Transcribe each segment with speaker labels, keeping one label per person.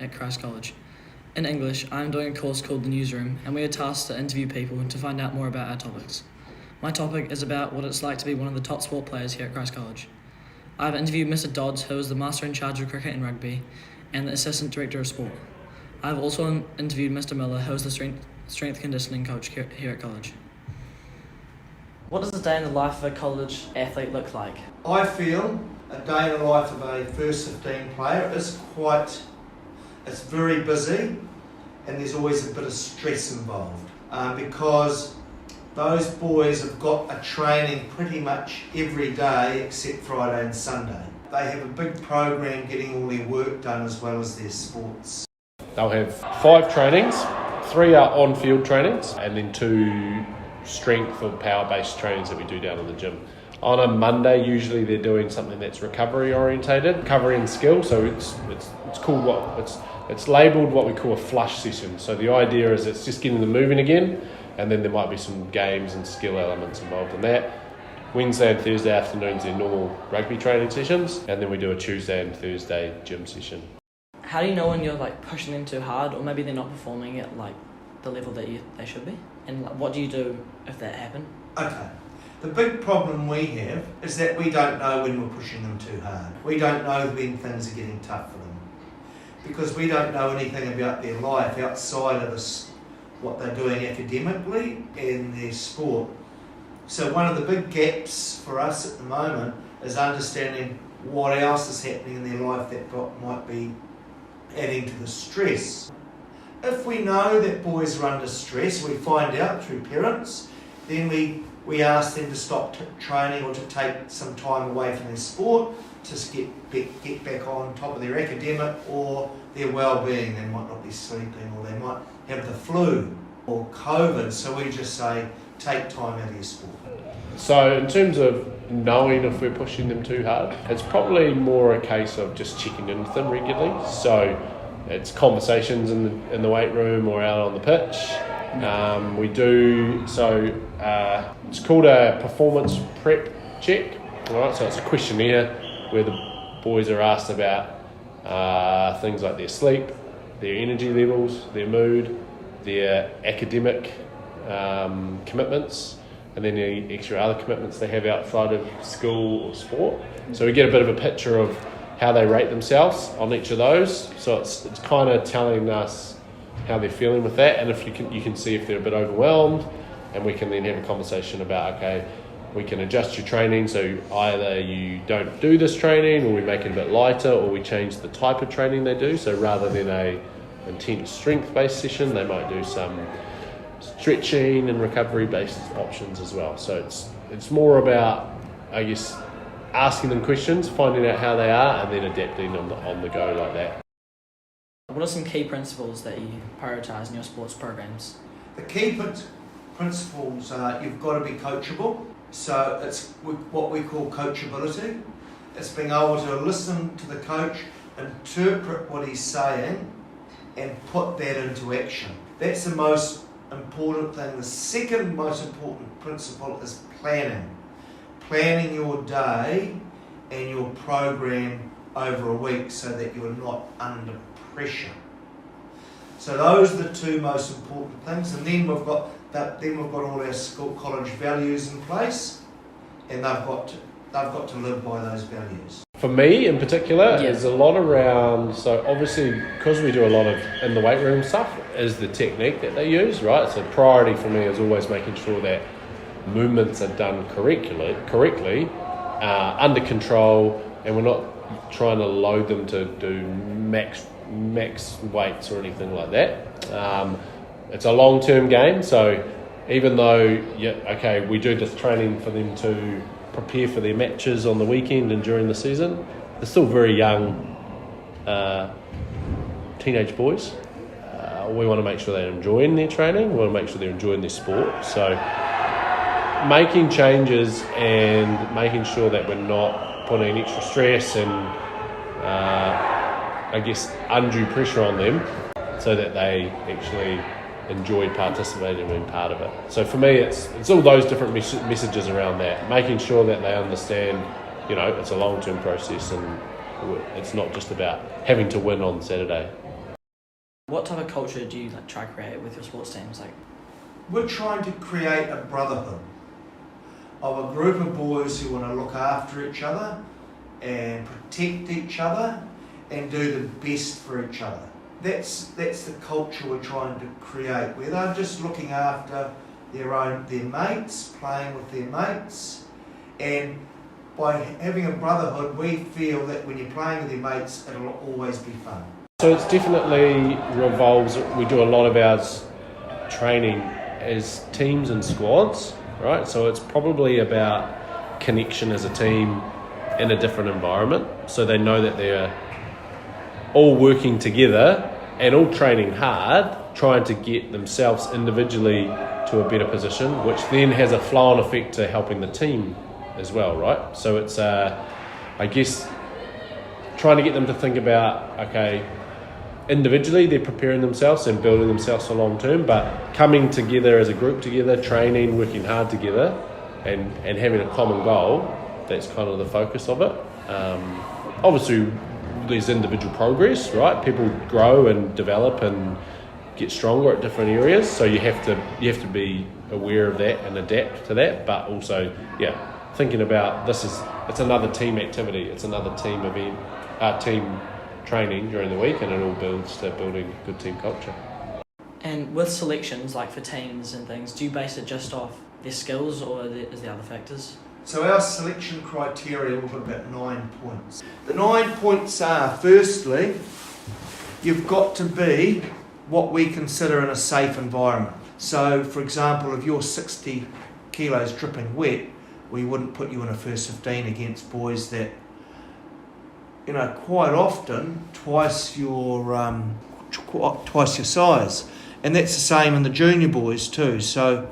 Speaker 1: at Christ College. In English, I am doing a course called the Newsroom, and we are tasked to interview people to find out more about our topics. My topic is about what it's like to be one of the top sport players here at Christ College. I have interviewed Mr. Dodds, who is the master in charge of cricket and rugby, and the assistant director of sport. I have also interviewed Mr. Miller, who is the strength conditioning coach here at college. What does a day in the life of a college athlete look like?
Speaker 2: I feel a day in the life of a first 15 player is it's very busy, and there's always a bit of stress involved because those boys have got a training pretty much every day except Friday and Sunday. They have a big program getting all their work done as well as their sports.
Speaker 3: They'll have 5 trainings, 3 are on-field trainings, and then 2 strength or power-based trainings that we do down in the gym. On a Monday, usually they're doing something that's recovery orientated, recovery and skill. So it's called it's labelled what we call a flush session. So the idea is it's just getting them moving again, and then there might be some games and skill elements involved in that. Wednesday and Thursday afternoons are normal rugby training sessions, and then we do a Tuesday and Thursday gym session.
Speaker 1: How do you know when you're pushing them too hard, or maybe they're not performing at the level that they should be? And what do you do if that happens?
Speaker 2: Okay. The big problem we have is that we don't know when we're pushing them too hard. We don't know when things are getting tough for them because we don't know anything about their life outside of what they're doing academically and their sport. So one of the big gaps for us at the moment is understanding what else is happening in their life that might be adding to the stress. If we know that boys are under stress, we find out through parents, then we ask them to stop training or to take some time away from their sport to get back on top of their academic or their well-being. They might not be sleeping, or they might have the flu or COVID, so we just say take time out of your sport.
Speaker 3: So in terms of knowing if we're pushing them too hard, it's probably more a case of just checking in with them regularly. So it's conversations in the weight room or out on the pitch. It's called a performance prep check. Right, so it's a questionnaire where the boys are asked about things like their sleep, their energy levels, their mood, their academic commitments, and then any extra other commitments they have outside of school or sport. So we get a bit of a picture of how they rate themselves on each of those. So it's kind of telling us how they're feeling with that, and if you can see if they're a bit overwhelmed, and we can then have a conversation about, okay, we can adjust your training, so either you don't do this training, or we make it a bit lighter, or we change the type of training they do. So rather than a intense strength-based session, they might do some stretching and recovery-based options as well. So it's more about, I guess, asking them questions, finding out how they are, and then adapting on the go like that.
Speaker 1: What are some key principles that you prioritise in your sports programs?
Speaker 2: The key principles are you've got to be coachable. So it's what we call coachability. It's being able to listen to the coach, interpret what he's saying, and put that into action. That's the most important thing. The second most important principle is planning. Planning your day and your program over a week so that you're not under pressure. So those are the 2 most important things, and then we've got all our school college values in place, and they've got to live by those values.
Speaker 3: For me in particular, there's a lot around, so obviously because we do a lot of in the weight room stuff, is the technique that they use, right? So priority for me is always making sure that movements are done correctly, under control, and we're not trying to load them to do max weights or anything like that. It's a long-term game, so even though we do this training for them to prepare for their matches on the weekend and during the season, they're still very young teenage boys. We want to make sure they're enjoying their training, we want to make sure they're enjoying their sport. So making changes and making sure that we're not putting extra stress and undue pressure on them, so that they actually enjoy participating and being part of it. So for me, it's all those different messages around that, making sure that they understand, it's a long-term process, and it's not just about having to win on Saturday.
Speaker 1: What type of culture do you try to create with your sports teams?
Speaker 2: We're trying to create a brotherhood of a group of boys who want to look after each other and protect each other and do the best for each other. That's the culture we're trying to create, where they're just looking after their mates, playing with their mates, and by having a brotherhood, we feel that when you're playing with your mates, it'll always be fun.
Speaker 3: So it's definitely revolves, we do a lot of our training as teams and squads, right? So it's probably about connection as a team in a different environment. So they know that they're all working together and all training hard, trying to get themselves individually to a better position, which then has a flow-on effect to helping the team as well, right? So it's, I guess, trying to get them to think about, okay, individually they're preparing themselves and building themselves for long term, but coming together as a group together, training, working hard together, and having a common goal, that's kind of the focus of it. Obviously, there's individual progress, right? People grow and develop and get stronger at different areas, so you have to be aware of that and adapt to that, but also, thinking about it's another team activity, it's another team event, team training during the week, and it all builds to building good team culture.
Speaker 1: And with selections, for teams and things, do you base it just off their skills, or is there other factors?
Speaker 2: So our selection criteria will have about 9 points. The 9 points are, firstly, you've got to be what we consider in a safe environment. So, for example, if you're 60 kilos dripping wet, we wouldn't put you in a first 15 against boys that, quite often twice your size, and that's the same in the junior boys too. So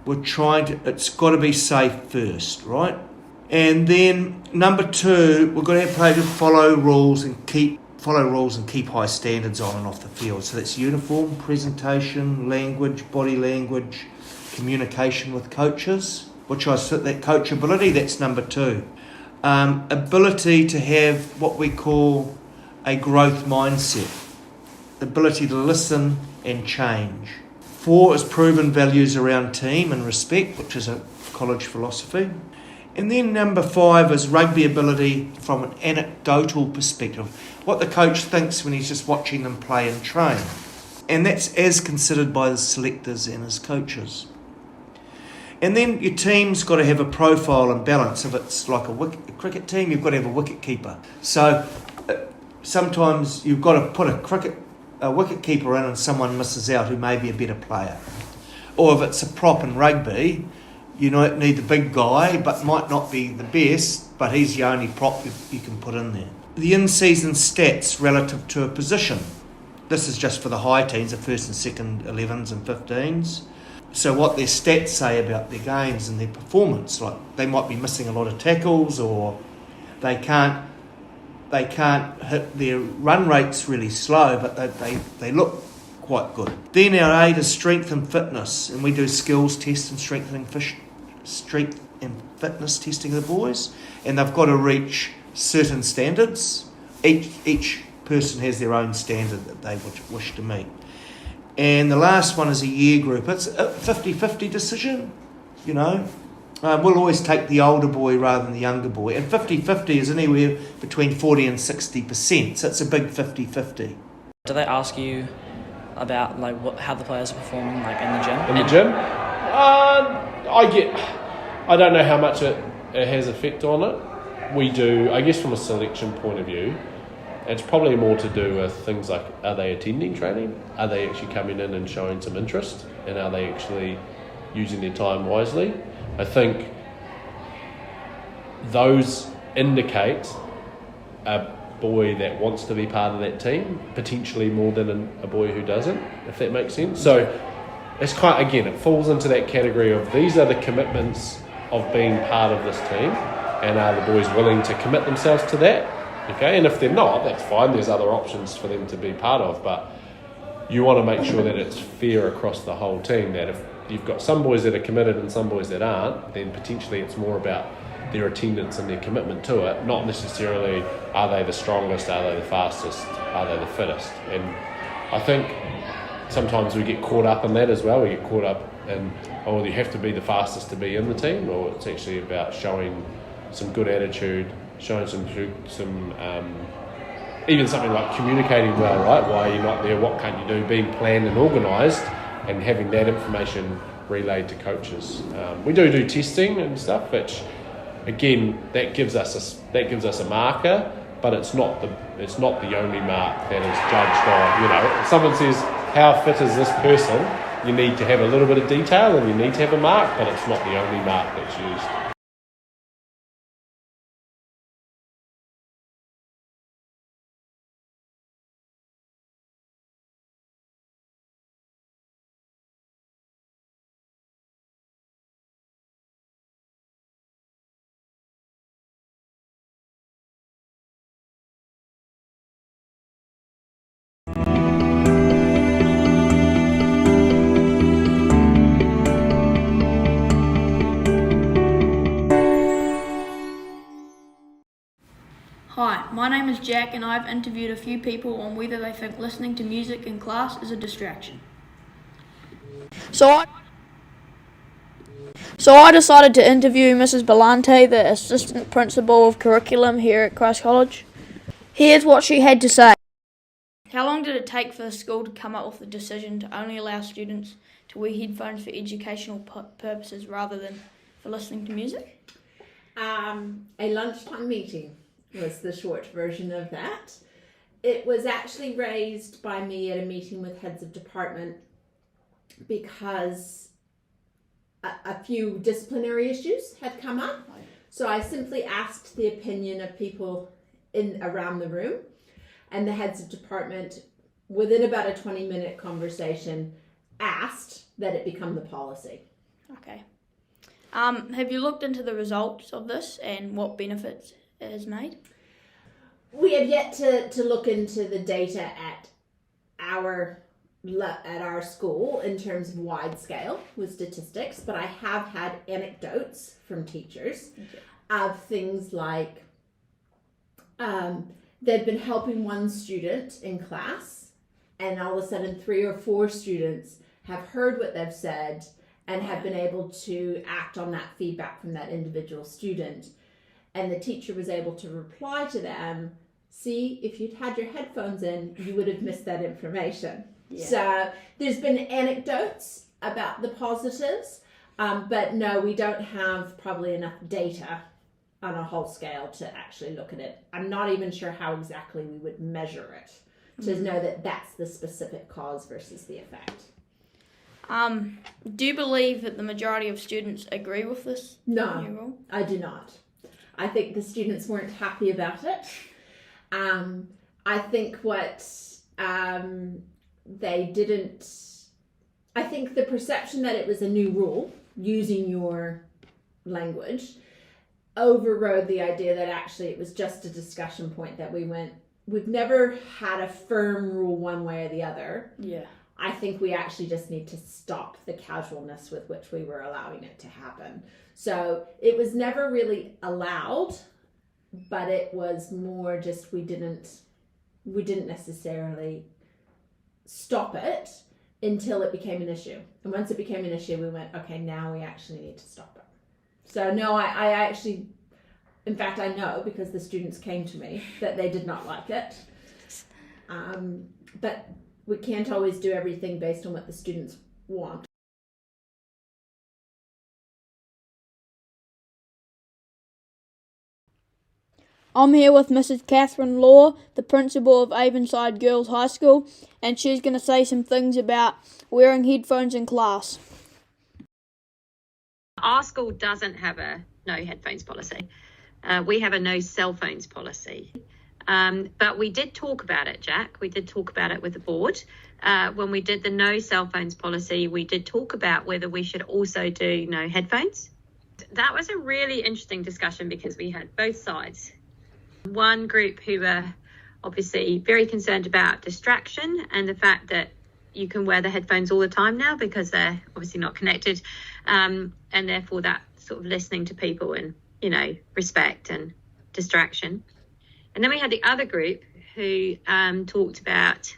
Speaker 2: we're it's got to be safe first, right? And then number 2, we've got to have players who follow rules and keep high standards on and off the field. So that's uniform, presentation, language, body language, communication with coaches, which I fit that coachability. That's number 2. Ability to have what we call a growth mindset, the ability to listen and change. 4 is proven values around team and respect, which is a college philosophy. And then number 5 is rugby ability from an anecdotal perspective, what the coach thinks when he's just watching them play and train. And that's as considered by the selectors and his coaches. And then your team's got to have a profile and balance. If it's like a cricket team, you've got to have a wicket keeper. So sometimes you've got to put a wicket keeper in and someone misses out who may be a better player. Or if it's a prop in rugby, you need the big guy, but might not be the best, but he's the only prop you can put in there. The in-season stats relative to a position. This is just for the high teams, the first and second 11s and 15s. So what their stats say about their games and their performance, like they might be missing a lot of tackles, or they can't hit their run rates really slow, but they look quite good. Then our 8 is strength and fitness, and we do skills test and strength and fitness testing of the boys, and they've got to reach certain standards. Each person has their own standard that they wish to meet. And the last one is a year group. It's a 50-50 decision, We'll always take the older boy rather than the younger boy. And 50-50 is anywhere between 40 and 60%. So it's a big 50-50.
Speaker 1: Do they ask you about how the players are performing in the gym?
Speaker 3: In the gym? I don't know how much it has effect on it. We do, I guess from a selection point of view, it's probably more to do with things like, are they attending training? Are they actually coming in and showing some interest? And are they actually using their time wisely? I think those indicate a boy that wants to be part of that team, potentially more than a boy who doesn't, if that makes sense. So it's it falls into that category of these are the commitments of being part of this team, and are the boys willing to commit themselves to that? Okay, and if they're not, that's fine. There's other options for them to be part of, but you want to make sure that it's fair across the whole team, that if you've got some boys that are committed and some boys that aren't, then potentially it's more about their attendance and their commitment to it, not necessarily are they the strongest, are they the fastest, are they the fittest. And I think sometimes we get caught up in that as well. We get caught up in, oh, you have to be the fastest to be in the team, or it's actually about showing some good attitude, showing some even something like communicating well, right? Why are you not there? What can't you do? Being planned and organised, and having that information relayed to coaches. We do testing and stuff, which again that gives us a marker, but it's not the only mark that is judged on. You know, if someone says, how fit is this person? You need to have a little bit of detail and you need to have a mark, but it's not the only mark that's used.
Speaker 4: Hi, my name is Jack and I've interviewed a few people on whether they think listening to music in class is a distraction. So I decided to interview Mrs. Belante, the Assistant Principal of Curriculum here at Christ College. Here's what she had to say. How long did it take for the school to come up with the decision to only allow students to wear headphones for educational purposes rather than for listening to music?
Speaker 5: A lunchtime meeting was the short version of that. It was actually raised by me at a meeting with heads of department because a few disciplinary issues had come up. So I simply asked the opinion of people around the room, and the heads of department, within about a 20-minute conversation, asked that it become the policy.
Speaker 4: Okay. Have you looked into the results of this and what benefits it has made?
Speaker 5: We have yet to look into the data at our school in terms of wide scale with statistics, but I have had anecdotes from teachers of things like they've been helping one student in class, and all of a sudden 3 or 4 students have heard what they've said and have been able to act on that feedback from that individual student. And the teacher was able to reply to them, see, if you'd had your headphones in, you would have missed that information. Yeah. So there's been anecdotes about the positives, but no, we don't have probably enough data on a whole scale to actually look at it. I'm not even sure how exactly we would measure it to know that that's the specific cause versus the effect.
Speaker 4: Do you believe that the majority of students agree with this new rule?
Speaker 5: I do not. I think the students weren't happy about it. I think I think the perception that it was a new rule, using your language, overrode the idea that actually it was just a discussion point that we've never had a firm rule one way or the other.
Speaker 4: Yeah.
Speaker 5: I think we actually just need to stop the casualness with which we were allowing it to happen. So it was never really allowed, but it was more just we didn't necessarily stop it until it became an issue. And once it became an issue, we went, okay, now we actually need to stop it. So no, I actually, in fact, I know because the students came to me that they did not like it. But we can't always do everything based on what the students want.
Speaker 4: I'm here with Mrs. Catherine Law, the principal of Avonside Girls High School, and she's going to say some things about wearing headphones in class.
Speaker 6: Our school doesn't have a no headphones policy. We have a no cell phones policy. But we did talk about it, Jack. We did talk about it with the board. When we did the no cell phones policy, we did talk about whether we should also do no headphones. That was a really interesting discussion because we had both sides. One group who were obviously very concerned about distraction and the fact that you can wear the headphones all the time now because they're obviously not connected, and therefore that sort of listening to people and, respect and distraction. And then we had the other group who talked about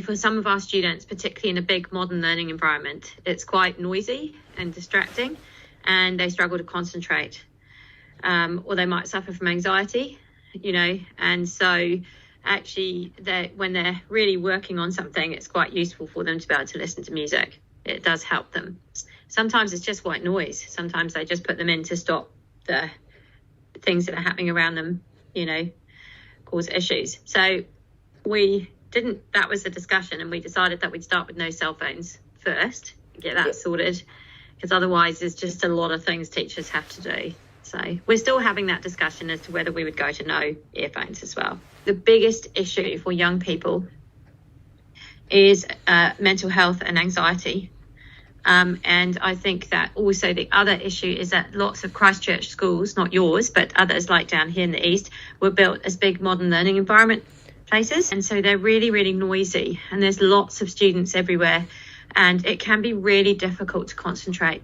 Speaker 6: for some of our students, particularly in a big modern learning environment, it's quite noisy and distracting, and they struggle to concentrate, or they might suffer from anxiety, and so actually when they're really working on something, it's quite useful for them to be able to listen to music. It does help them. Sometimes it's just white noise. Sometimes they just put them in to stop the things that are happening around them, cause issues. So that was the discussion, and we decided that we'd start with no cell phones first, get that sorted, because otherwise there's just a lot of things teachers have to do. So we're still having that discussion as to whether we would go to no earphones as well. The biggest issue for young people is mental health and anxiety. And I think that also the other issue is that lots of Christchurch schools, not yours, but others like down here in the east, were built as big modern learning environment places. And so they're really, really noisy, and there's lots of students everywhere. And it can be really difficult to concentrate,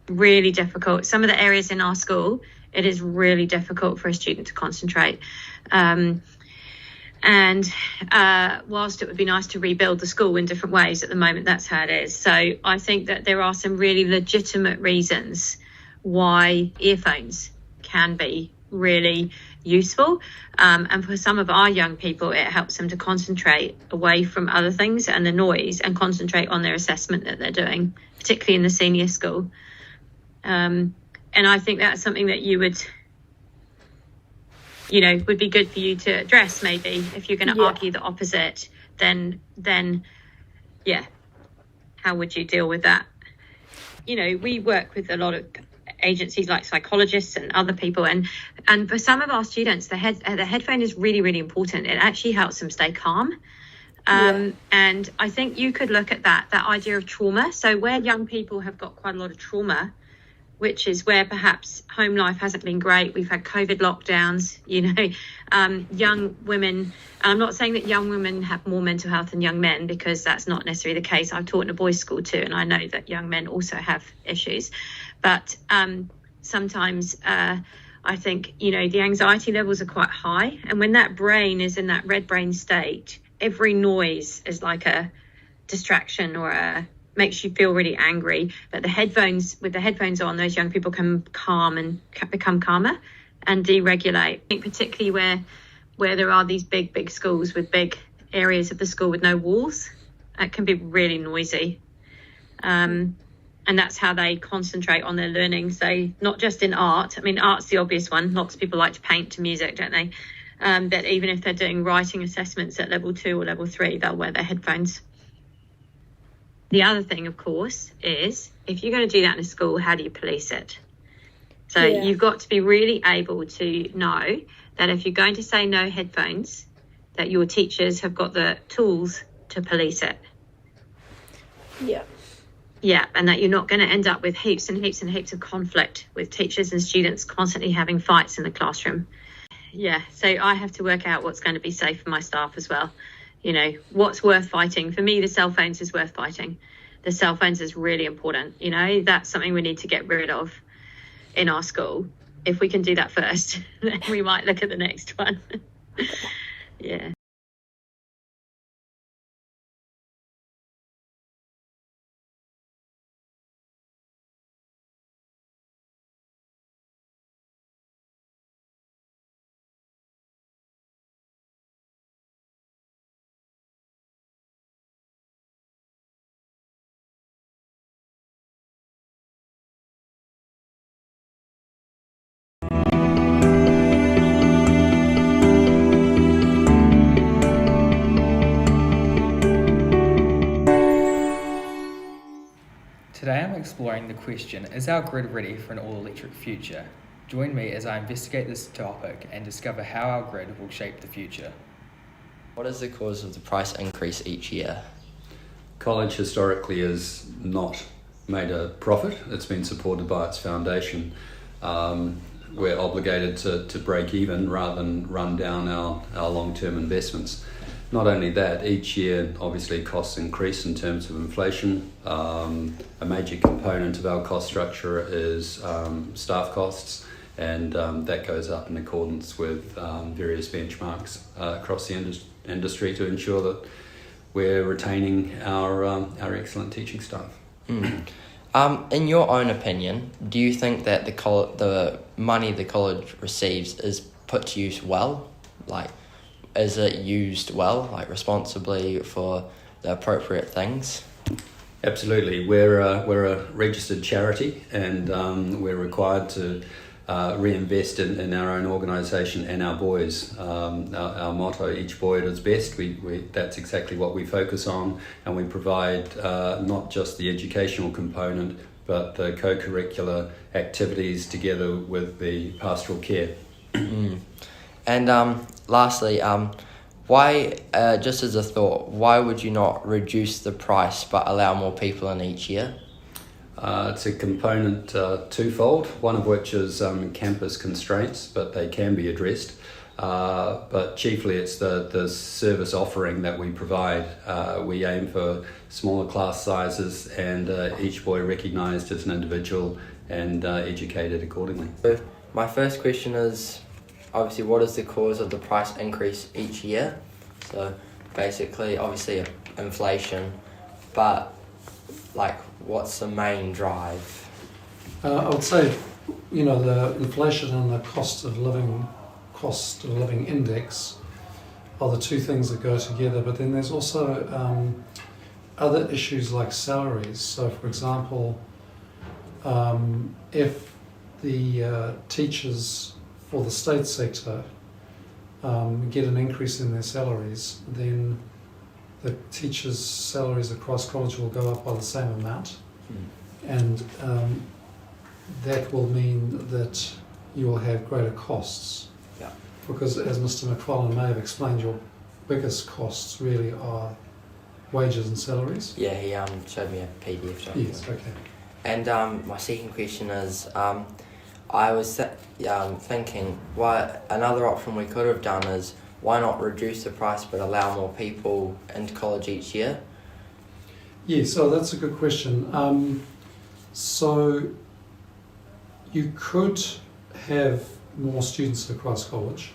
Speaker 6: really difficult. Some of the areas in our school, it is really difficult for a student to concentrate. And whilst it would be nice to rebuild the school in different ways, at the moment that's how it is. So I think that there are some really legitimate reasons why earphones can be really useful. And for some of our young people, it helps them to concentrate away from other things and the noise, and concentrate on their assessment that they're doing, particularly in the senior school. And I think that's something that you would be good for you to address. Maybe if you're going to argue the opposite, then how would you deal with that? We work with a lot of agencies like psychologists and other people, and for some of our students, the headphone is really, really important. It actually helps them stay calm. And I think you could look at that idea of trauma. So where young people have got quite a lot of trauma, which is where perhaps home life hasn't been great. We've had COVID lockdowns, young women. And I'm not saying that young women have more mental health than young men, because that's not necessarily the case. I've taught in a boys' school too, and I know that young men also have issues. But sometimes I think, the anxiety levels are quite high. And when that brain is in that red brain state, every noise is like a distraction or makes you feel really angry. But with the headphones on, those young people can become calmer and deregulate. I think particularly where there are these big schools with big areas of the school with no walls, it can be really noisy. And that's how they concentrate on their learning. So not just in art. I mean, art's the obvious one. Lots of people like to paint to music, don't they? But even if they're doing writing assessments at level 2 or level 3, they'll wear their headphones. The other thing, of course, is if you're going to do that in a school, how do you police it? So you've got to be really able to know that if you're going to say no headphones, that your teachers have got the tools to police it. Yeah, and that you're not going to end up with heaps and heaps and heaps of conflict with teachers and students constantly having fights in the classroom. Yeah, so I have to work out what's going to be safe for my staff as well. What's worth fighting. For me, the cell phones is worth fighting. The cell phones is really important. That's something we need to get rid of in our school. If we can do that first, then we might look at the next one. Yeah.
Speaker 7: Today I'm exploring the question, is our grid ready for an all-electric future? Join me as I investigate this topic and discover how our grid will shape the future.
Speaker 8: What is the cause of the price increase each year?
Speaker 9: College historically has not made a profit. It's been supported by its foundation. We're obligated to break even rather than run down our long-term investments. Not only that, each year obviously costs increase in terms of inflation. A major component of our cost structure is staff costs, and that goes up in accordance with various benchmarks across the industry to ensure that we're retaining our excellent teaching staff.
Speaker 8: In your own opinion, do you think that the money the college receives is put to use well? Like, is it used well, like responsibly for the appropriate things?
Speaker 9: Absolutely. We're a registered charity, and we're required to reinvest in our own organisation and our boys. Our motto, each boy at its best, that's exactly what we focus on, and we provide not just the educational component, but the co-curricular activities together with the pastoral care.
Speaker 8: And lastly, why, just as a thought, why would you not reduce the price but allow more people in each year?
Speaker 9: It's a component twofold, one of which is campus constraints, but they can be addressed. But chiefly it's the service offering that we provide. We aim for smaller class sizes and each boy recognised as an individual and educated accordingly.
Speaker 8: So my first question is, obviously, what is the cause of the price increase each year? So basically, obviously, inflation, but like, what's the main drive?
Speaker 10: I would say, the inflation and the cost of living index are the two things that go together. But then there's also other issues like salaries. So, for example, if the teachers for the state sector get an increase in their salaries, then the teachers' salaries across college will go up by the same amount. And that will mean that you will have greater costs.
Speaker 8: Yeah.
Speaker 10: Because as Mr. McFarlane may have explained, your biggest costs really are wages and salaries.
Speaker 8: Yeah, he showed me a PDF document.
Speaker 10: Yes, okay.
Speaker 8: And my second question is, I was thinking, why another option we could have done is, why not reduce the price but allow more people into college each year?
Speaker 10: Yeah, so that's a good question. So you could have more students across college,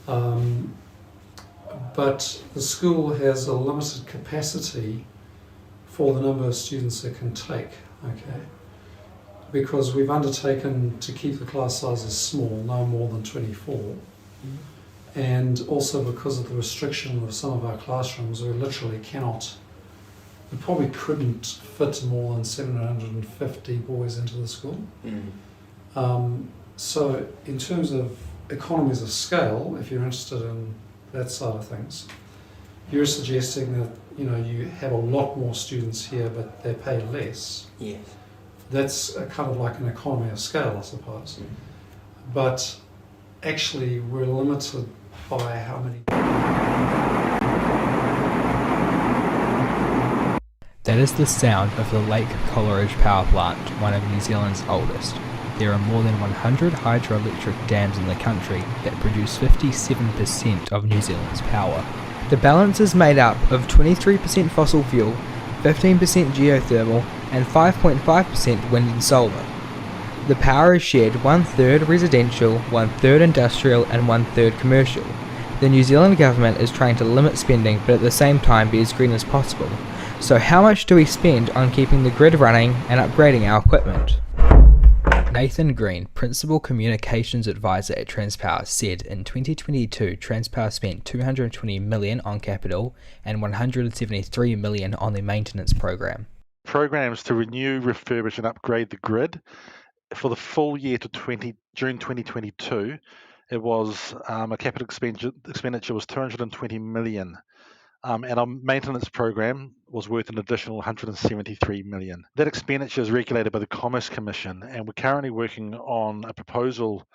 Speaker 10: but the school has a limited capacity for the number of students it can take, okay? Because we've undertaken to keep the class sizes small, no more than 24. And also because of the restriction of some of our classrooms, we probably couldn't fit more than 750 boys into the school. So in terms of economies of scale, if you're interested in that side of things, you're suggesting that you have a lot more students here but they pay less.
Speaker 8: Yes.
Speaker 10: That's kind of like an economy of scale, I suppose. But actually we're limited by how many.
Speaker 11: That is the sound of the Lake Coleridge power plant, one of New Zealand's oldest. There are more than 100 hydroelectric dams in the country that produce 57% of New Zealand's power. The balance is made up of 23% fossil fuel, 15% geothermal, and 5.5% wind and solar. The power is shared 1/3 residential, 1/3 industrial, and 1/3 commercial. The New Zealand government is trying to limit spending but at the same time be as green as possible. So how much do we spend on keeping the grid running and upgrading our equipment? Nathan Green, Principal Communications Advisor at Transpower, said in 2022 Transpower spent $220 million on capital and $173 million on the maintenance program.
Speaker 12: Programs to renew, refurbish and upgrade the grid for the full year to June 2022, it was a capital expenditure was $220 million. And our maintenance program was worth an additional $173 million. That expenditure is regulated by the Commerce Commission, and we're currently working on a proposal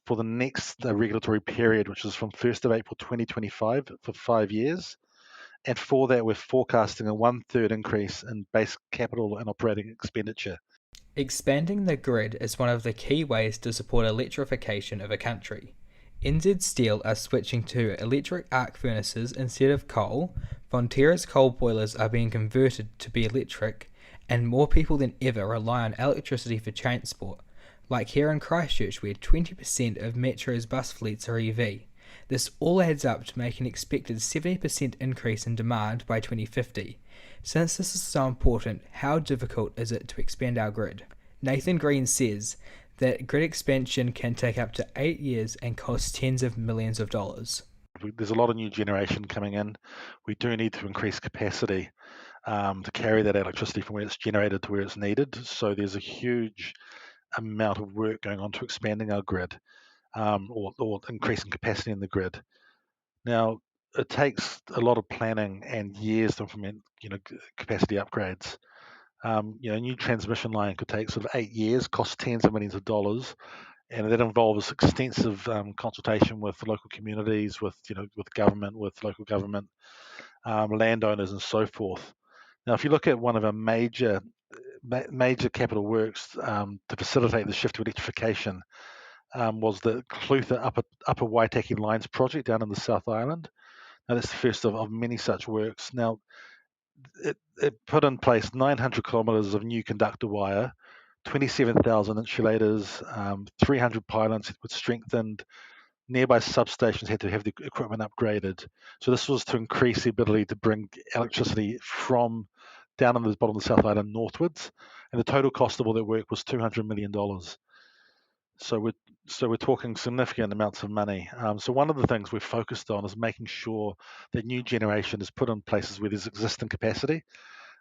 Speaker 12: for the next regulatory period, which is from 1st of April 2025 for 5 years. And for that, we're forecasting a 1/3 increase in base capital and operating expenditure.
Speaker 11: Expanding the grid is one of the key ways to support electrification of a country. NZ Steel are switching to electric arc furnaces instead of coal, Fonterra's coal boilers are being converted to be electric, and more people than ever rely on electricity for transport, like here in Christchurch where 20% of Metro's bus fleets are EV. This all adds up to make an expected 70% increase in demand by 2050. Since this is so important, how difficult is it to expand our grid? Nathan Green says that grid expansion can take up to 8 years and cost tens of millions of dollars.
Speaker 12: There's a lot of new generation coming in. We do need to increase capacity to carry that electricity from where it's generated to where it's needed. So there's a huge amount of work going on to expanding our grid or increasing capacity in the grid. Now, it takes a lot of planning and years to implement, capacity upgrades. A new transmission line could take sort of 8 years, cost tens of millions of dollars, and that involves extensive consultation with local communities, with government, with local government, landowners, and so forth. Now, if you look at one of our major capital works to facilitate the shift to electrification, was the Clutha Upper Waitaki Lines project down in the South Island. Now, that's the first of many such works. Now, it put in place 900 kilometres of new conductor wire, 27,000 insulators, 300 pylons were strengthened. Nearby substations had to have the equipment upgraded. So this was to increase the ability to bring electricity from down in the bottom of the South Island northwards. And the total cost of all that work was $200 million. So we're talking significant amounts of money. So one of the things we're focused on is making sure that new generation is put in places where there's existing capacity,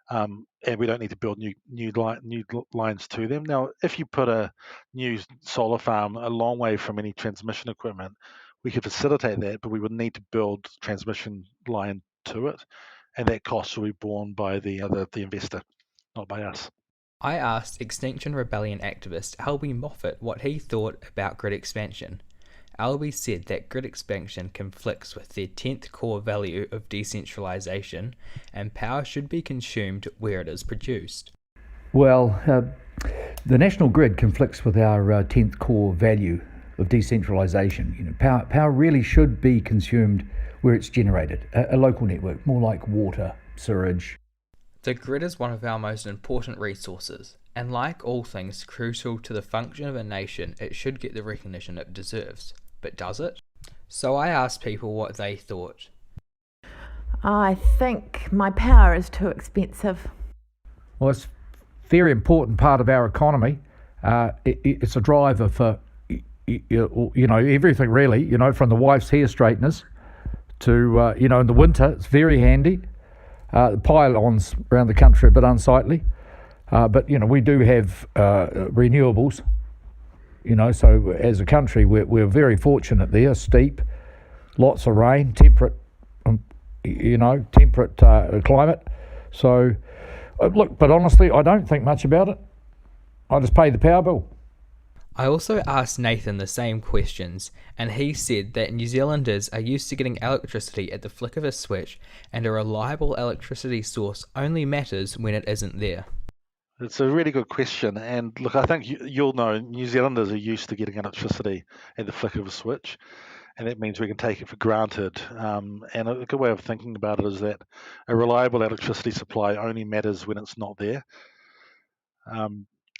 Speaker 12: and we don't need to build new lines to them. Now, if you put a new solar farm a long way from any transmission equipment, we could facilitate that, but we would need to build transmission line to it, and that cost will be borne by the investor, not by us.
Speaker 11: I asked Extinction Rebellion activist Albie Moffat what he thought about grid expansion. Albie said that grid expansion conflicts with their 10th core value of decentralisation, and power should be consumed where it is produced.
Speaker 13: Well, the national grid conflicts with our 10th core value of decentralisation. Power really should be consumed where it's generated, a local network, more like water, sewage.
Speaker 11: The grid is one of our most important resources, and like all things crucial to the function of a nation, it should get the recognition it deserves. But does it? So I asked people what they thought.
Speaker 14: I think my power is too expensive.
Speaker 13: Well, it's a very important part of our economy. It's a driver for, everything really, from the wife's hair straighteners to, in the winter, it's very handy. The pylons around the country are a bit unsightly, but we do have renewables. So as a country, we're very fortunate there. Steep, lots of rain, temperate climate. So look, but honestly, I don't think much about it. I just pay the power bill.
Speaker 11: I also asked Nathan the same questions, and he said that New Zealanders are used to getting electricity at the flick of a switch, and a reliable electricity source only matters when it isn't there.
Speaker 12: It's a really good question, and look, I think you'll know New Zealanders are used to getting electricity at the flick of a switch, and that means we can take it for granted. And a good way of thinking about it is that a reliable electricity supply only matters when it's not there.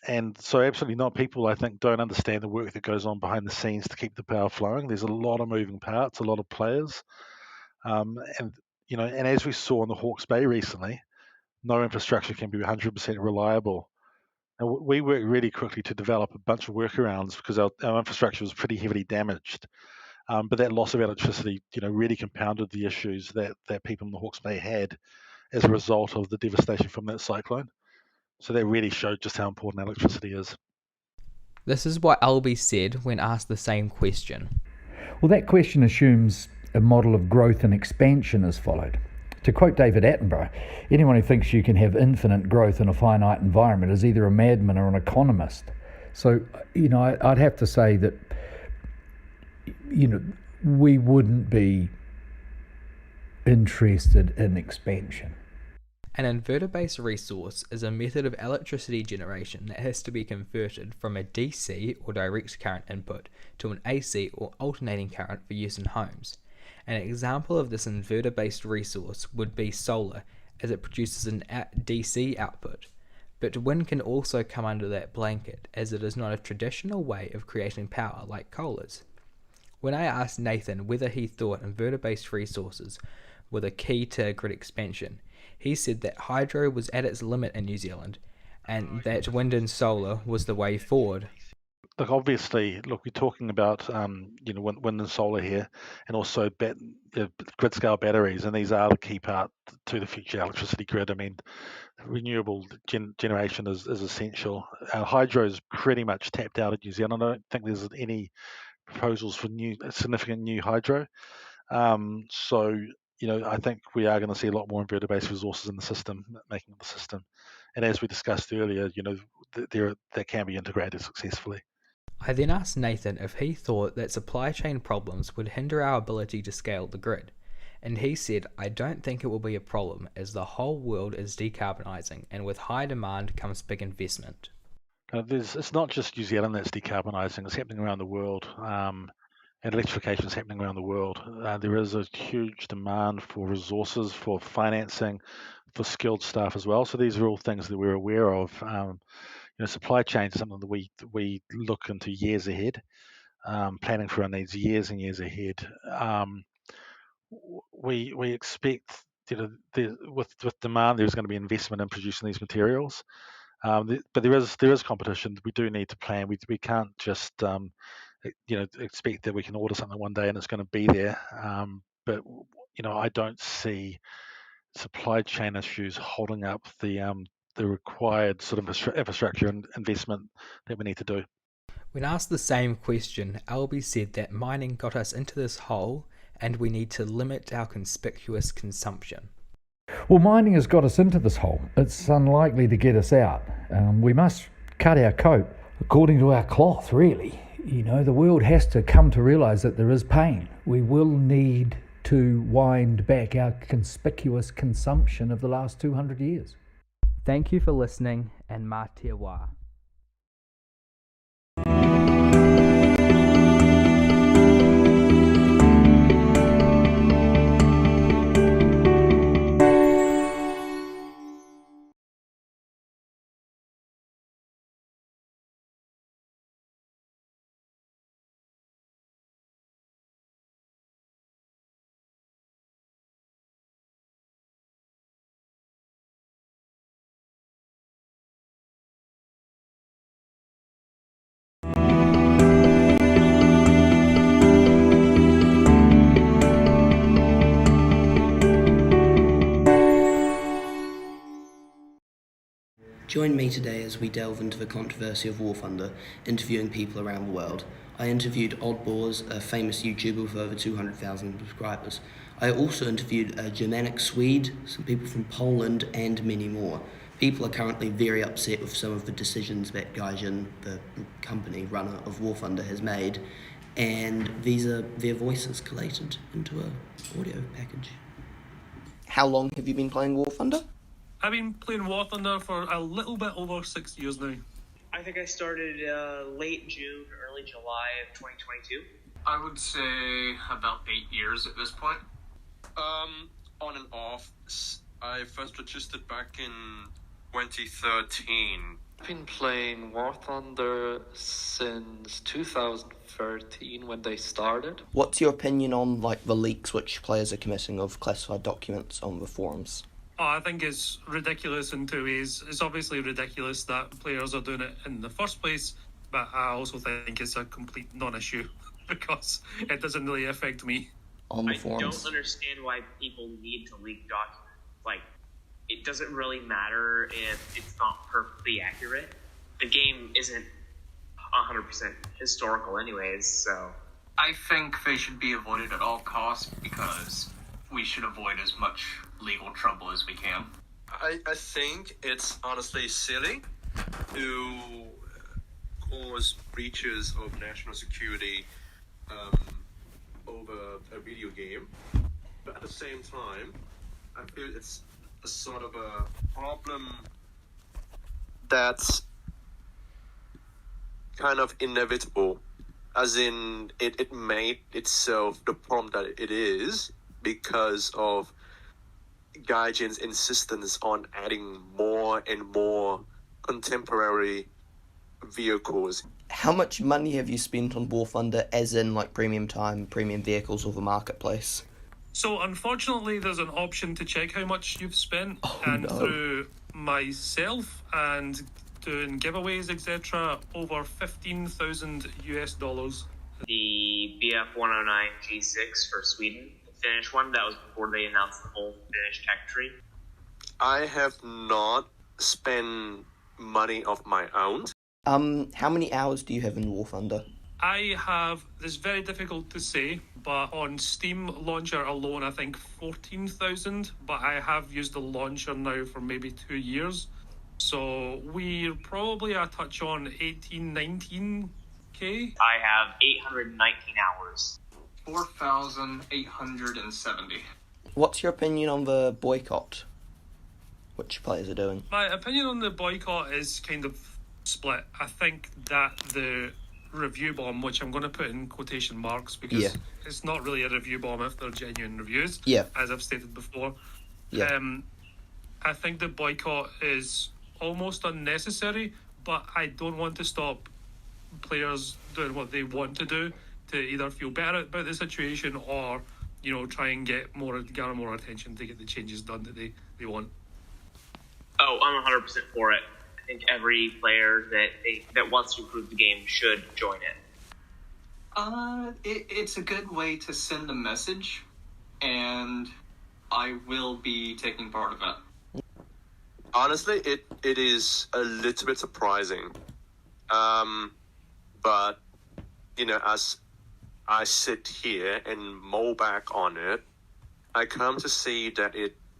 Speaker 12: And so absolutely not. People, I think, don't understand the work that goes on behind the scenes to keep the power flowing. There's a lot of moving parts, a lot of players. And as we saw in the Hawke's Bay recently, no infrastructure can be 100% reliable. And we worked really quickly to develop a bunch of workarounds because our infrastructure was pretty heavily damaged. But that loss of electricity, really compounded the issues that people in the Hawke's Bay had as a result of the devastation from that cyclone. So that really showed just how important electricity is.
Speaker 11: This is what Albie said when asked the same question.
Speaker 13: Well, that question assumes a model of growth and expansion is followed. To quote David Attenborough, anyone who thinks you can have infinite growth in a finite environment is either a madman or an economist. So, I'd have to say that, we wouldn't be interested in expansion.
Speaker 11: An inverter-based resource is a method of electricity generation that has to be converted from a DC or direct current input to an AC or alternating current for use in homes. An example of this inverter-based resource would be solar, as it produces an DC output. But wind can also come under that blanket, as it is not a traditional way of creating power like coal is. When I asked Nathan whether he thought inverter-based resources were the key to grid expansion, he said that hydro was at its limit in New Zealand and that wind and solar was the way forward.
Speaker 12: Look, obviously, we're talking about wind and solar here, and also grid scale batteries, and these are the key part to the future electricity grid. I mean, renewable generation is essential. Hydro is pretty much tapped out in New Zealand. I don't think there's any proposals for significant new hydro. I think we are going to see a lot more inverter-based resources in the system, making the system. And as we discussed earlier, that can be integrated successfully.
Speaker 11: I then asked Nathan if he thought that supply chain problems would hinder our ability to scale the grid, and he said, "I don't think it will be a problem as the whole world is decarbonising, and with high demand comes big investment."
Speaker 12: It's not just New Zealand that's decarbonising, it's happening around the world, and electrification is happening around the world. There is a huge demand for resources, for financing, for skilled staff as well. So these are all things that we're aware of. Supply chain is something that we look into years ahead, planning for our needs years and years ahead. We expect with demand there's going to be investment in producing these materials, but there is competition. We do need to plan. We can't just expect that we can order something one day and it's going to be there. But I don't see supply chain issues holding up the required sort of infrastructure and investment that we need to do.
Speaker 11: When asked the same question, Albie said that mining got us into this hole and we need to limit our conspicuous consumption.
Speaker 13: Well, mining has got us into this hole. It's unlikely to get us out. We must cut our coat according to our cloth, really. The world has to come to realise that there is pain. We will need to wind back our conspicuous consumption of the last 200 years.
Speaker 11: Thank you for listening, and mā te wā.
Speaker 15: Join me today as we delve into the controversy of War Thunder, interviewing people around the world. I interviewed Oddbores, a famous YouTuber with over 200,000 subscribers. I also interviewed a Germanic Swede, some people from Poland, and many more. People are currently very upset with some of the decisions that Gaijin, the company runner of War Thunder, has made, and these are their voices collated into an audio package.
Speaker 16: How long have you been playing War Thunder?
Speaker 17: I've been playing War Thunder for a little bit over 6 years now.
Speaker 18: I think I started late June, early July of 2022.
Speaker 19: I would say about 8 years at this point.
Speaker 20: On and off. I first registered back in 2013.
Speaker 21: I've been playing War Thunder since 2013 when they started.
Speaker 16: What's your opinion on the leaks which players are committing of classified documents on the forums?
Speaker 17: I think it's ridiculous in two ways. It's obviously ridiculous that players are doing it in the first place, but I also think it's a complete non-issue because it doesn't really affect me.
Speaker 16: On the forums.
Speaker 18: I don't understand why people need to leak documents. It doesn't really matter if it's not perfectly accurate. The game isn't 100% historical anyways, so...
Speaker 19: I think they should be avoided at all costs because we should avoid as much legal trouble as we can.
Speaker 20: I think it's honestly silly to cause breaches of national security over a video game, but at the same time, I feel it's a sort of a problem that's kind of inevitable, as in it made itself the problem that it is because of Gaijin's insistence on adding more and more contemporary vehicles.
Speaker 16: How much money have you spent on War Thunder, as in like premium time, premium vehicles, or the marketplace?
Speaker 17: So unfortunately, there's an option to check how much you've spent, and
Speaker 16: no.
Speaker 17: through myself and doing giveaways, etc., over $15,000.
Speaker 18: The BF 109 G6 for Sweden, the Finnish one, that was before they announced the whole Finnish tech tree.
Speaker 20: I have not spent money of my own.
Speaker 16: How many hours do you have in War Thunder?
Speaker 17: I have, this is very difficult to say, but on Steam launcher alone, I think 14,000, but I have used the launcher now for maybe 2 years. So we're probably a touch on 18, 19K.
Speaker 18: I have 819 hours.
Speaker 19: 4,870.
Speaker 16: What's your opinion on the boycott, which players are doing?
Speaker 17: My opinion on the boycott is kind of split. I think that the review bomb, which I'm going to put in quotation marks because it's not really a review bomb if they're genuine reviews, as I've stated before. I think the boycott is almost unnecessary, but I don't want to stop players doing what they want to do to either feel better about the situation or, you know, try and garner more attention to get the changes done that they want.
Speaker 18: Oh, I'm 100% for it. I think every player that wants to improve the game should join it.
Speaker 19: It's a good way to send a message, and I will be taking part of it.
Speaker 20: Honestly, it is a little bit surprising. But, you know, as I sit here and mull back on it, I come to see that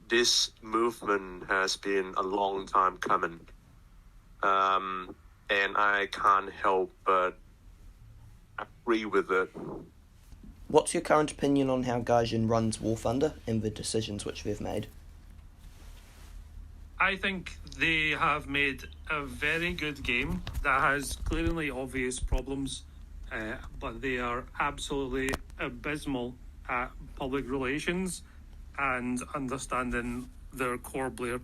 Speaker 20: this movement has been a long time coming. And I can't help but agree with it.
Speaker 16: What's your current opinion on how Gaijin runs War Thunder and the decisions which they've made?
Speaker 17: I think they have made a very good game that has clearly obvious problems, but they are absolutely abysmal at public relations and understanding their core player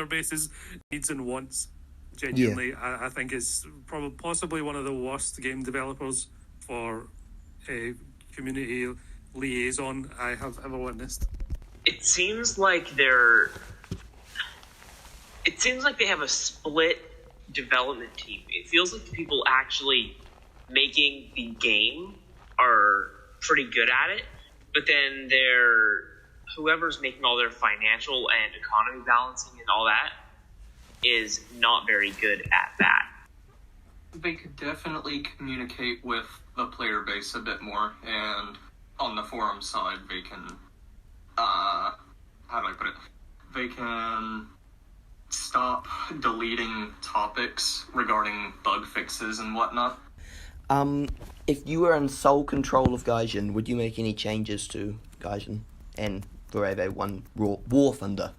Speaker 17: base's needs and wants. Genuinely, I think it's probably possibly one of the worst game developers for a community liaison I have ever witnessed.
Speaker 18: It seems like they have a split development team. It feels like the people actually making the game are pretty good at it, but then whoever's making all their financial and economy balancing and all that is not very good at that.
Speaker 19: They could definitely communicate with the player base a bit more, and on the forum side, they can, how do I put it? They can stop deleting topics regarding bug fixes and whatnot.
Speaker 16: If you were in sole control of Gaijin, would you make any changes to Gaijin and Forever One War Thunder?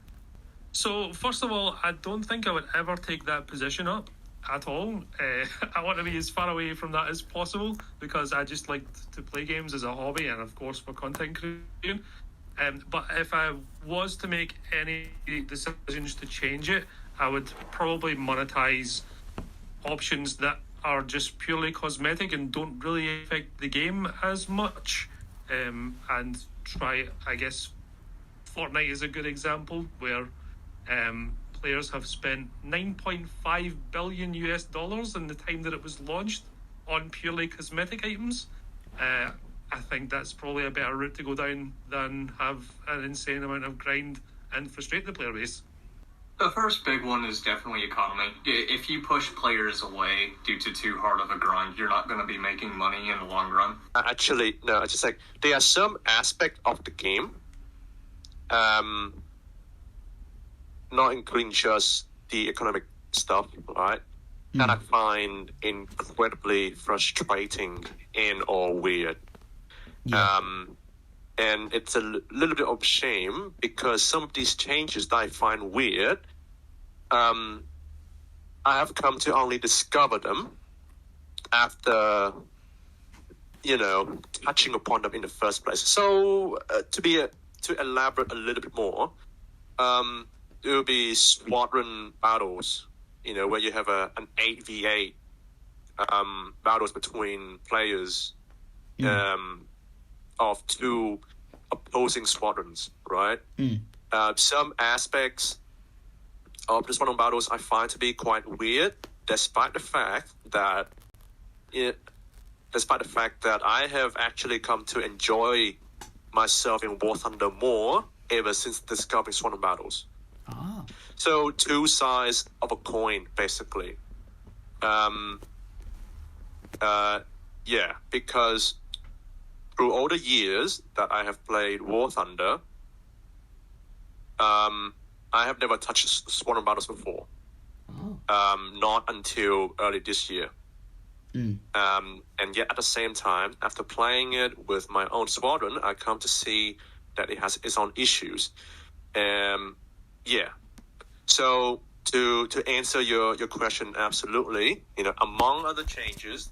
Speaker 17: So, first of all, I don't think I would ever take that position up at all. I want to be as far away from that as possible because I just like to play games as a hobby and, of course, for content creation. But if I was to make any decisions to change it, I would probably monetize options that are just purely cosmetic and don't really affect the game as much. And try, I guess, Fortnite is a good example where players have spent $9.5 billion US in the time that it was launched on purely cosmetic items. I think that's probably a better route to go down than have an insane amount of grind and frustrate the player base.
Speaker 19: The first big one is definitely economy. If you push players away due to too hard of a grind, you're not going to be making money in the long run.
Speaker 20: Actually, no, it's just like there are some aspect of the game, not including just the economic stuff, right? That I find incredibly frustrating and or weird. And it's a little bit of shame because some of these changes that I find weird, I have come to only discover them after, you know, touching upon them in the first place. So to elaborate a little bit more, it will be squadron battles, you know, where you have an 8v8 battles between players of two opposing squadrons, right? Some aspects of the squadron battles I find to be quite weird, despite the fact that I have actually come to enjoy myself in War Thunder more ever since discovering squadron battles. So two sides of a coin, basically. Because through all the years that I have played War Thunder, I have never touched squadron battles before. Not until early this year. And yet at the same time, after playing it with my own squadron, I come to see that it has its own issues. So to answer your question, absolutely, among other changes,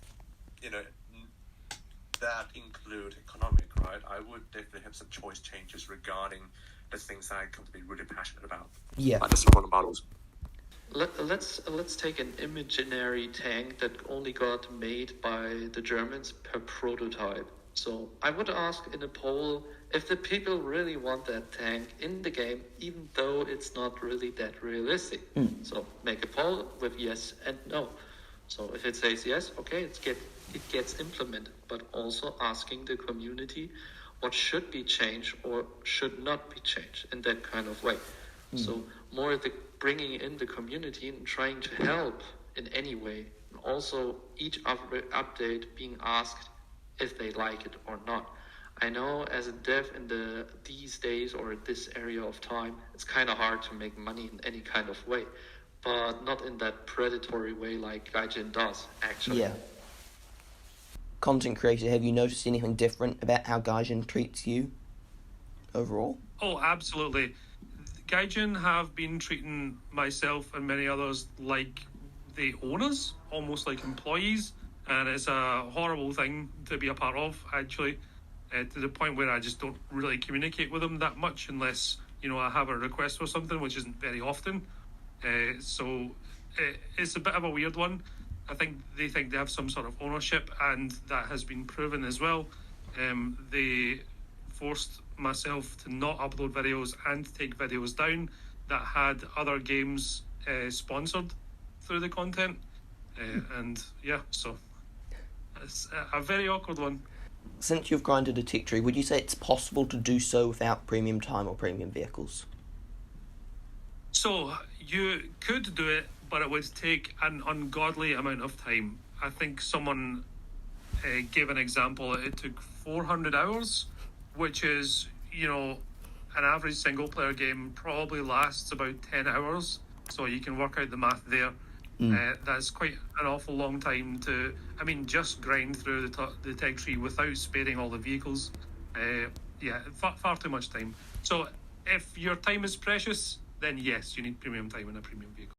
Speaker 20: that include economic, right? I would definitely have some choice changes regarding the things that I come to be really passionate about.
Speaker 16: Yeah.
Speaker 20: Like the squadron battles.
Speaker 21: Let's take an imaginary tank that only got made by the Germans per prototype. So I would ask in a poll if the people really want that tank in the game, even though it's not really that realistic. So make a poll with yes and no. So if it says yes, okay, it gets implemented, but also asking the community what should be changed or should not be changed in that kind of way. So more the bringing in the community and trying to help in any way. And also each update being asked if they like it or not. I know as a dev in these days or this area of time, it's kind of hard to make money in any kind of way, but not in that predatory way like Gaijin does, actually.
Speaker 16: Yeah. Content creator, have you noticed anything different about how Gaijin treats you overall?
Speaker 17: Oh, absolutely. Gaijin have been treating myself and many others like they own us, almost like employees, and it's a horrible thing to be a part of, actually, to the point where I just don't really communicate with them that much unless, I have a request for something, which isn't very often. So it's a bit of a weird one. I think they have some sort of ownership, and that has been proven as well. They forced myself to not upload videos and take videos down that had other games sponsored through the content. So it's a very awkward one.
Speaker 16: Since you've grinded a tech tree, would you say it's possible to do so without premium time or premium vehicles?
Speaker 17: So you could do it, but it would take an ungodly amount of time. I think someone gave an example. It took 400 hours, which is, an average single player game probably lasts about 10 hours. So you can work out the math there. That's quite an awful long time to, just grind through the tech tree without sparing all the vehicles. Far too much time. So if your time is precious, then yes, you need premium time in a premium vehicle.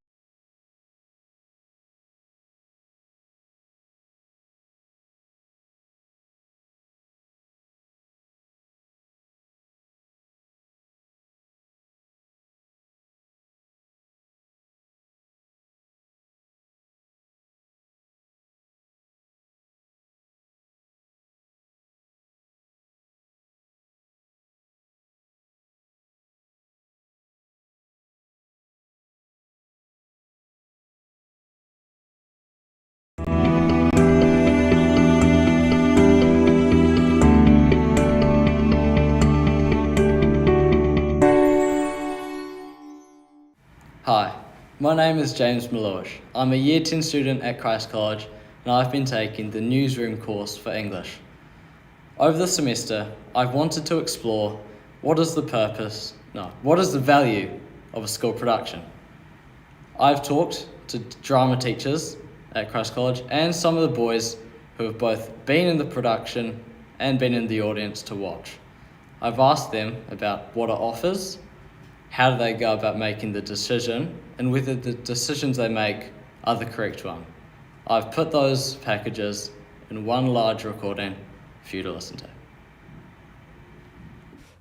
Speaker 1: Hi, my name is James Malloy. I'm a Year 10 student at Christ College, and I've been taking the Newsroom course for English. Over the semester, I've wanted to explore what is the value of a school production. I've talked to drama teachers at Christ College and some of the boys who have both been in the production and been in the audience to watch. I've asked them about what it offers, how do they go about making the decision, and whether the decisions they make are the correct one. I've put those packages in one large recording for you to listen to.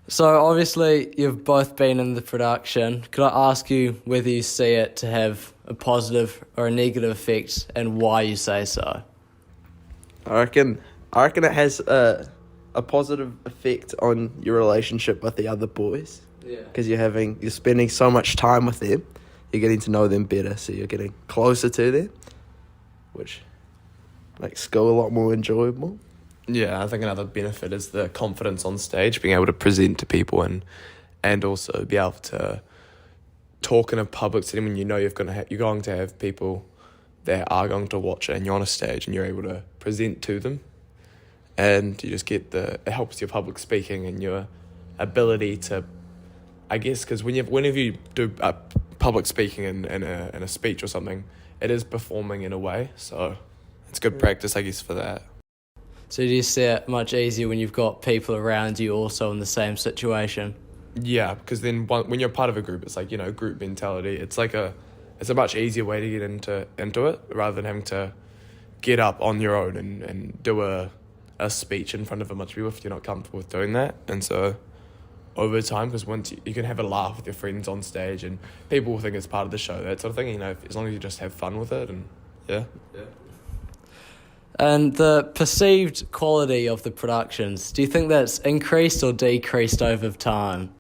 Speaker 1: So obviously you've both been in the production. Could I ask you whether you see it to have a positive or a negative effect and why you say so?
Speaker 2: I reckon it has a positive effect on your relationship with the other boys.
Speaker 22: Yeah.
Speaker 2: Because you're spending so much time with them, you're getting to know them better, so you're getting closer to them, which makes school a lot more enjoyable.
Speaker 23: Yeah, I think another benefit is the confidence on stage, being able to present to people and also be able to talk in a public setting when you know you're going to have people that are going to watch it and you're on a stage and you're able to present to them. And you just get it helps your public speaking and your ability to, I guess, because whenever you do public speaking in a speech or something, it is performing in a way, so it's good practice, I guess, for that.
Speaker 22: So do you see it much easier when you've got people around you also in the same situation?
Speaker 23: Yeah, because then when you're part of a group, it's like, group mentality. It's like it's a much easier way to get into it rather than having to get up on your own and do a speech in front of a bunch of people if you're not comfortable with doing that. And so over time, because once you can have a laugh with your friends on stage and people will think it's part of the show, that sort of thing, as long as you just have fun with it and yeah.
Speaker 22: And the perceived quality of the productions, do you think that's increased or decreased over time?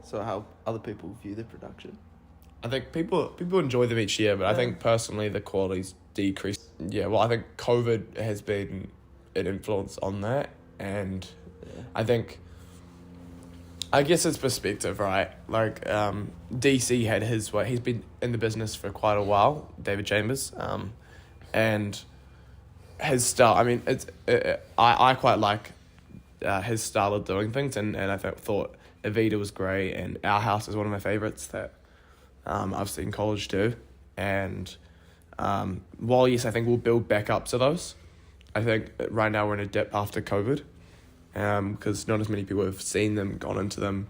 Speaker 2: So how other people view the production?
Speaker 23: I think people enjoy them each year, but I think personally the quality's decreased. Yeah, well, I think COVID has been an influence on that, and I guess it's perspective, right? Like DC had his way. He's been in the business for quite a while, David Chambers, and his style. I mean, I quite like his style of doing things, and I thought Evita was great, and Our House is one of my favourites that I've seen college do. And while yes, I think we'll build back up to those. I think right now we're in a dip after COVID, because not as many people have seen them, gone into them,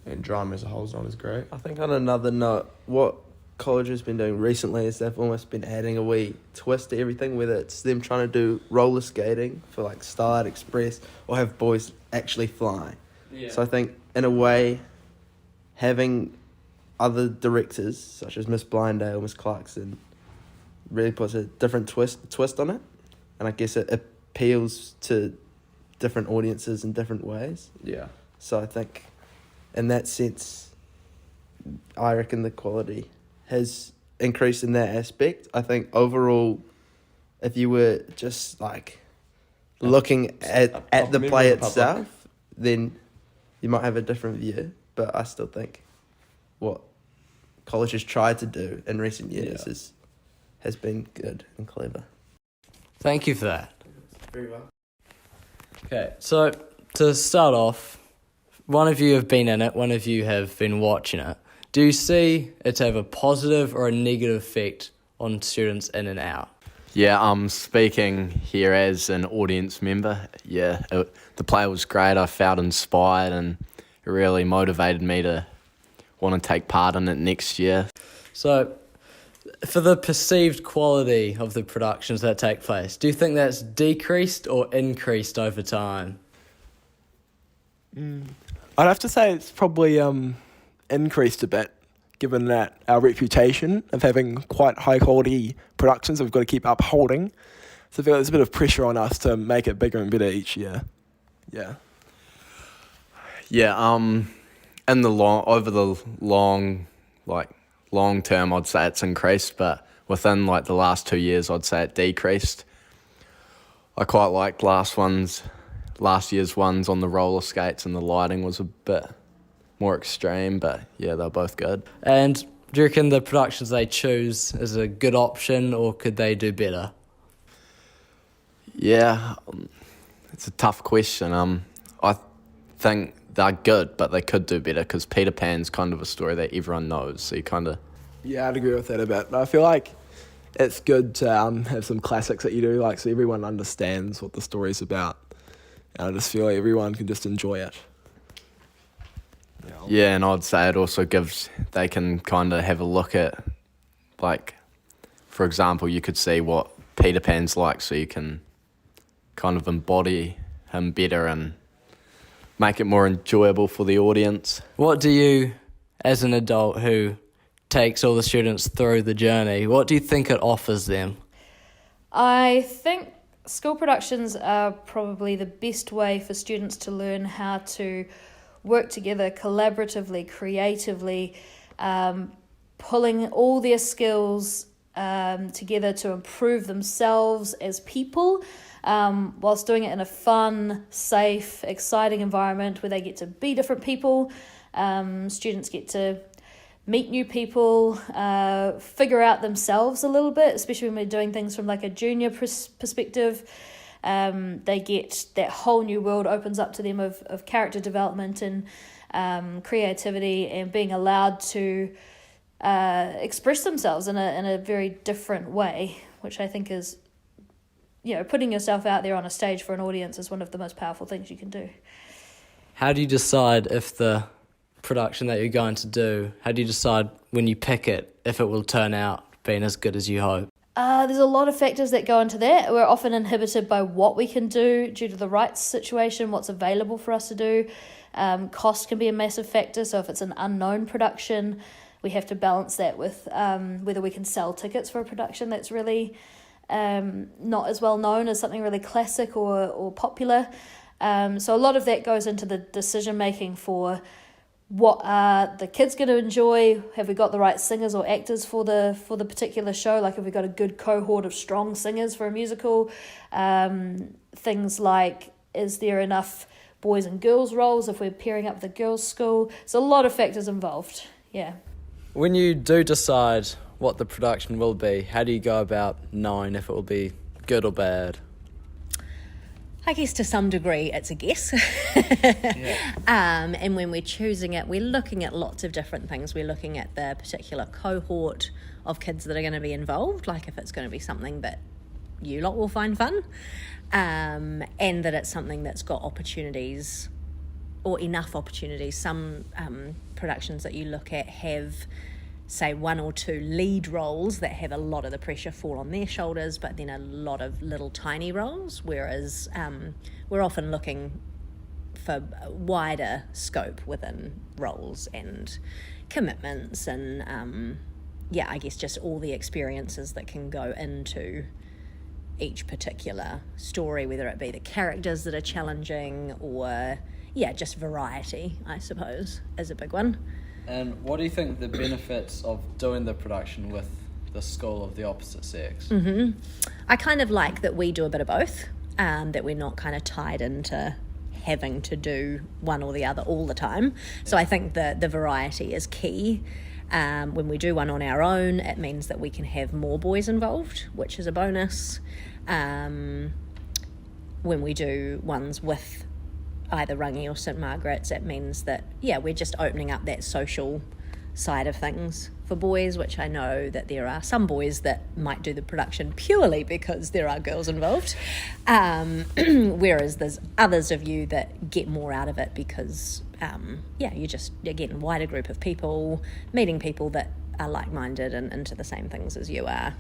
Speaker 23: and drama as a whole is not as great.
Speaker 2: I think on another note, what college has been doing recently is they've almost been adding a wee twist to everything, whether it's them trying to do roller skating for like Starlight Express or have boys actually fly.
Speaker 22: Yeah.
Speaker 2: So I think in a way, having other directors such as Miss Blindale, Miss Clarkson, really puts a different twist on it, and I guess it appeals to different audiences in different ways.
Speaker 23: Yeah.
Speaker 2: So I think in that sense, I reckon the quality has increased in that aspect. I think overall, if you were just like looking at the play itself, then you might have a different view. But I still think what college has tried to do in recent years has been good and clever.
Speaker 22: Thank you for that.
Speaker 2: Very well.
Speaker 22: Okay, so to start off, one of you have been in it, one of you have been watching it. Do you see it to have a positive or a negative effect on students in and out?
Speaker 24: Yeah, I'm speaking here as an audience member. Yeah, the play was great. I felt inspired and it really motivated me to want to take part in it next year.
Speaker 22: So, for the perceived quality of the productions that take place, do you think that's decreased or increased over time?
Speaker 25: I'd have to say it's probably increased a bit, given that our reputation of having quite high quality productions we've got to keep upholding. So I feel there's a bit of pressure on us to make it bigger and better each year. Yeah.
Speaker 24: Yeah, over the long term, I'd say it's increased, but within like the last 2 years, I'd say it decreased. I quite liked last year's ones on the roller skates, and the lighting was a bit more extreme, but yeah, they're both good.
Speaker 22: And do you reckon the productions they choose is a good option, or could they do better?
Speaker 24: Yeah, it's a tough question. I think they're good, but they could do better, because Peter Pan's kind of a story that everyone knows, so you kind of...
Speaker 25: Yeah, I'd agree with that a bit. I feel like it's good to have some classics that you do, like, so everyone understands what the story's about. And I just feel like everyone can just enjoy it.
Speaker 24: Yeah, and I'd say it also they can kind of have a look at, like, for example, you could see what Peter Pan's like, so you can kind of embody him better and make it more enjoyable for the audience.
Speaker 22: What do you, as an adult who takes all the students through the journey, what do you think it offers them?
Speaker 4: I think school productions are probably the best way for students to learn how to work together collaboratively, creatively, pulling all their skills together to improve themselves as people, whilst doing it in a fun, safe, exciting environment where they get to be different people. Students get to meet new people, figure out themselves a little bit, especially when we're doing things from like a junior perspective. They get that whole new world opens up to them of character development and creativity and being allowed to express themselves in a very different way, which I think is, putting yourself out there on a stage for an audience is one of the most powerful things you can do.
Speaker 22: How do you decide if the production that you're going to do, how do you decide when you pick it if it will turn out being as good as you hope?
Speaker 4: There's a lot of factors that go into that. We're often inhibited by what we can do due to the rights situation, what's available for us to do. Cost can be a massive factor, so if it's an unknown production, we have to balance that with whether we can sell tickets for a production that's really not as well known as something really classic or popular. So a lot of that goes into the decision making for what are the kids going to enjoy? Have we got the right singers or actors for the particular show? Like, have we got a good cohort of strong singers for a musical? Things like, is there enough boys and girls roles if we're pairing up the girls' school? So a lot of factors involved, yeah.
Speaker 22: When you do decide what the production will be, how do you go about knowing if it will be good or bad?
Speaker 3: I guess to some degree it's a guess. And when we're choosing it, we're looking at lots of different things. We're looking at the particular cohort of kids that are going to be involved, like if it's going to be something that you lot will find fun, and that it's something that's got opportunities or enough opportunities. Some productions that you look at have, say, 1 or 2 lead roles that have a lot of the pressure fall on their shoulders, but then a lot of little tiny roles, whereas we're often looking for wider scope within roles and commitments and, I guess just all the experiences that can go into each particular story, whether it be the characters that are challenging or, just variety, I suppose, is a big one.
Speaker 22: And what do you think the benefits of doing the production with the school of the opposite sex?
Speaker 3: Mm-hmm. I kind of like that we do a bit of both, that we're not kind of tied into having to do one or the other all the time. So I think the variety is key. When we do one on our own, it means that we can have more boys involved, which is a bonus. When we do ones with either Rangi or St Margaret's, it means that, we're just opening up that social side of things for boys, which I know that there are some boys that might do the production purely because there are girls involved, whereas there's others of you that get more out of it because, you're getting a wider group of people, meeting people that are like-minded and into the same things as you are,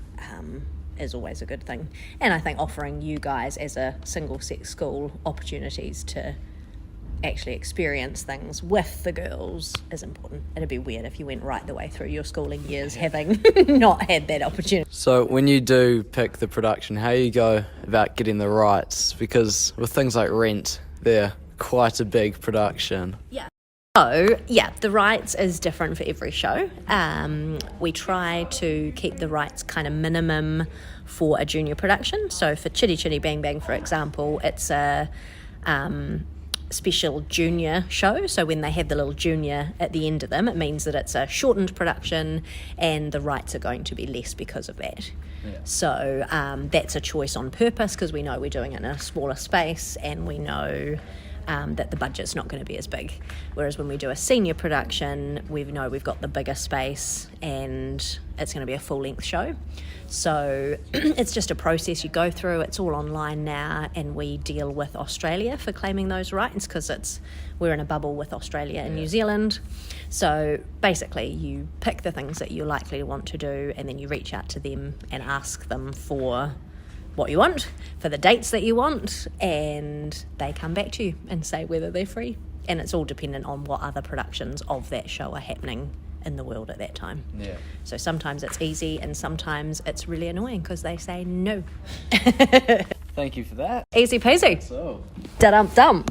Speaker 3: is always a good thing. And I think offering you guys as a single-sex school opportunities to actually experience things with the girls is important. It'd be weird if you went right the way through your schooling years having not had that opportunity.
Speaker 22: So when you do pick the production, how you go about getting the rights? Because with things like Rent, they're quite a big production.
Speaker 3: Yeah. So, the rights is different for every show. We try to keep the rights kind of minimum for a junior production. So for Chitty Chitty Bang Bang, for example, it's a special junior show. So when they have the little junior at the end of them, it means that it's a shortened production and the rights are going to be less because of that. So that's a choice on purpose because we know we're doing it in a smaller space and we know that the budget's not going to be as big. Whereas when we do a senior production, we know we've got the bigger space and it's going to be a full-length show. So it's just a process you go through. It's all online now, and we deal with Australia for claiming those rights because we're in a bubble with Australia and New Zealand. So basically you pick the things that you're likely to want to do and then you reach out to them and ask them for what you want, for the dates that you want, and they come back to you and say whether they're free. And it's all dependent on what other productions of that show are happening in the world at that time. So sometimes it's easy and sometimes it's really annoying because they say no.
Speaker 22: Thank you for that.
Speaker 3: Easy peasy.
Speaker 22: So.
Speaker 3: Da-dum-dum.